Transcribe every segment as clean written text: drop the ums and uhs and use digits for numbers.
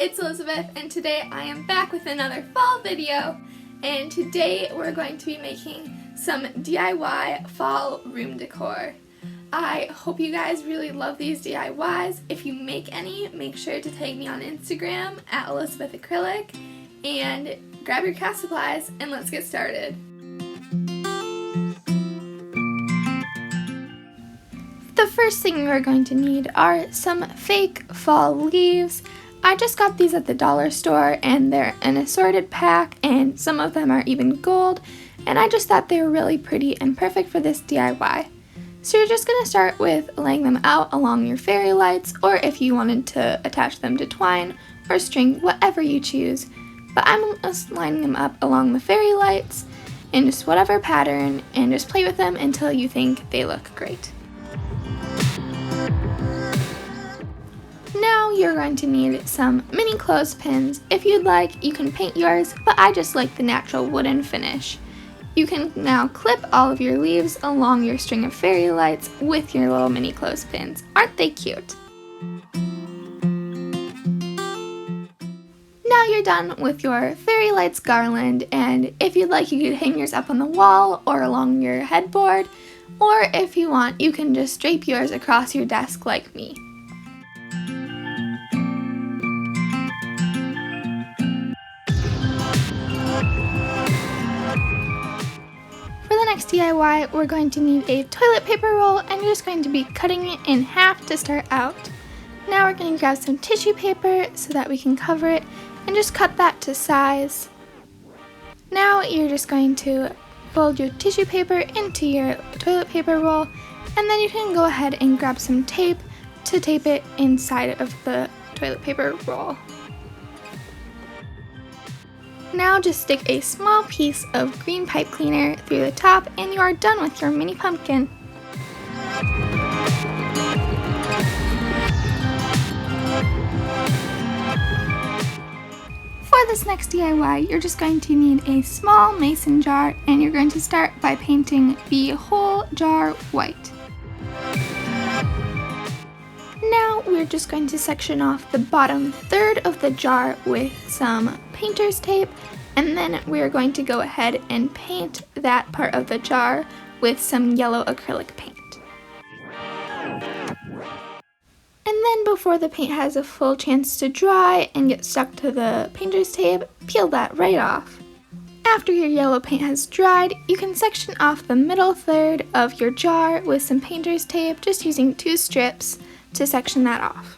it's Elizabeth, and today I am back with another fall video, and today we're going to be making some DIY fall room decor. I hope you guys really love these DIYs. If you make any, make sure to tag me on Instagram at Elisabeth Acrylic, and grab your craft supplies and let's get started. The first thing we're going to need are some fake fall leaves. I just got these at the dollar store and they're an assorted pack and some of them are even gold, and I just thought they were really pretty and perfect for this DIY. So you're just going to start with laying them out along your fairy lights, or if you wanted to attach them to twine or string, whatever you choose. But I'm just lining them up along the fairy lights in just whatever pattern and just play with them until you think they look great. Now you're going to need some mini clothespins. If you'd like, you can paint yours, but I just like the natural wooden finish. You can now clip all of your leaves along your string of fairy lights with your little mini clothespins. Aren't they cute? Now you're done with your fairy lights garland, and if you'd like, you could hang yours up on the wall or along your headboard, or if you want, you can just drape yours across your desk like me. Next DIY, we're going to need a toilet paper roll, and you're just going to be cutting it in half to start out. Now we're going to grab some tissue paper so that we can cover it and just cut that to size. Now you're just going to fold your tissue paper into your toilet paper roll, and then you can go ahead and grab some tape to tape it inside of the toilet paper roll. Now just stick a small piece of green pipe cleaner through the top and you are done with your mini pumpkin. For this next DIY, you're just going to need a small mason jar, and you're going to start by painting the whole jar white. Now we're just going to section off the bottom third of the jar with some painter's tape, and then we're going to go ahead and paint that part of the jar with some yellow acrylic paint. And then before the paint has a full chance to dry and get stuck to the painter's tape, peel that right off. After your yellow paint has dried, you can section off the middle third of your jar with some painter's tape, just using 2 strips to section that off.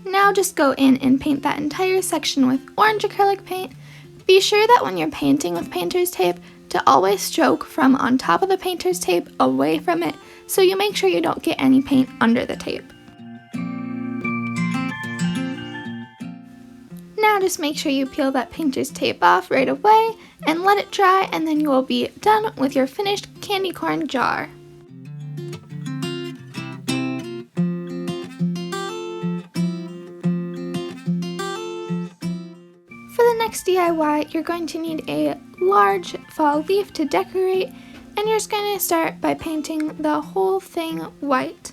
Now just go in and paint that entire section with orange acrylic paint. Be sure that when you're painting with painter's tape to always stroke from on top of the painter's tape away from it, so you make sure you don't get any paint under the tape. Now just make sure you peel that painter's tape off right away and let it dry, and then you will be done with your finished candy corn jar. For the next DIY, you're going to need a large fall leaf to decorate, and you're just going to start by painting the whole thing white.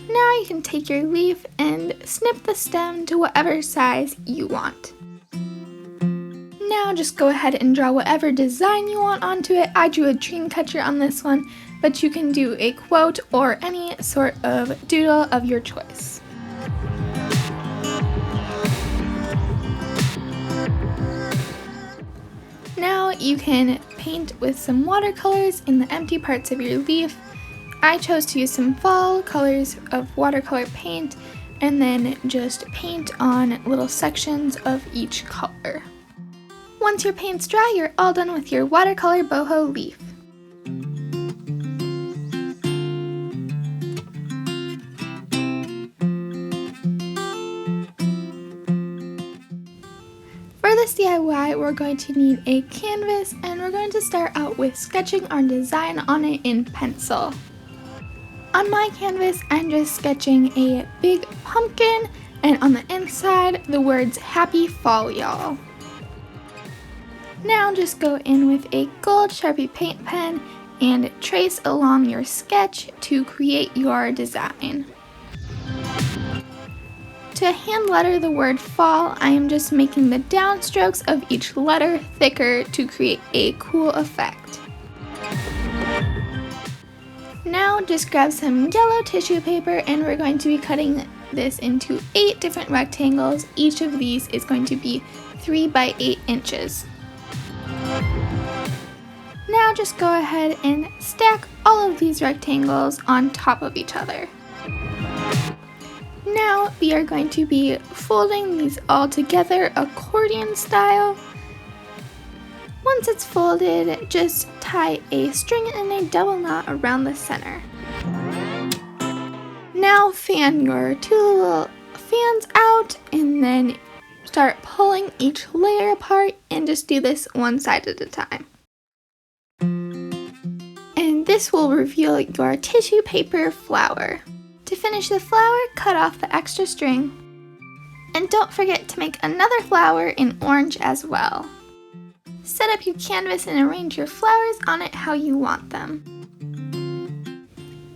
Now you can take your leaf and snip the stem to whatever size you want. Now just go ahead and draw whatever design you want onto it. I drew a dream catcher on this one, but you can do a quote or any sort of doodle of your choice. Now you can paint with some watercolors in the empty parts of your leaf. I chose to use some fall colors of watercolor paint and then just paint on little sections of each color. Once your paint's dry, you're all done with your watercolor boho leaf. For this DIY, we're going to need a canvas, and we're going to start out with sketching our design on it in pencil. On my canvas, I'm just sketching a big pumpkin, and on the inside, the words "Happy Fall, Y'all." Now just go in with a gold Sharpie paint pen and trace along your sketch to create your design. To hand letter the word fall, I am just making the downstrokes of each letter thicker to create a cool effect. Now just grab some yellow tissue paper and we're going to be cutting this into 8 different rectangles. Each of these is going to be 3 by 8 inches. Now just go ahead and stack all of these rectangles on top of each other. Now we are going to be folding these all together accordion style. Once it's folded, just tie a string and a double knot around the center. Now fan your 2 little fans out and then start pulling each layer apart and just do this one side at a time. And this will reveal your tissue paper flower. To finish the flower, cut off the extra string. And don't forget to make another flower in orange as well. Set up your canvas and arrange your flowers on it how you want them.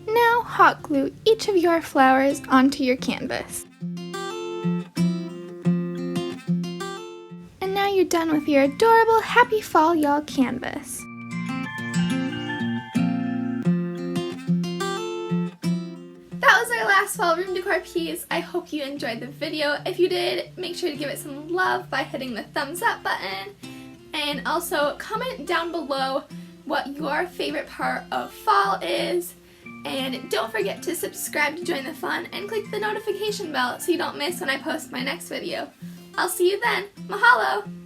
Now hot glue each of your flowers onto your canvas. And now you're done with your adorable Happy Fall Y'all canvas. That was our last fall room decor piece. I hope you enjoyed the video. If you did, make sure to give it some love by hitting the thumbs up button. And also comment down below what your favorite part of fall is. And don't forget to subscribe to join the fun and click the notification bell so you don't miss when I post my next video. I'll see you then. Mahalo!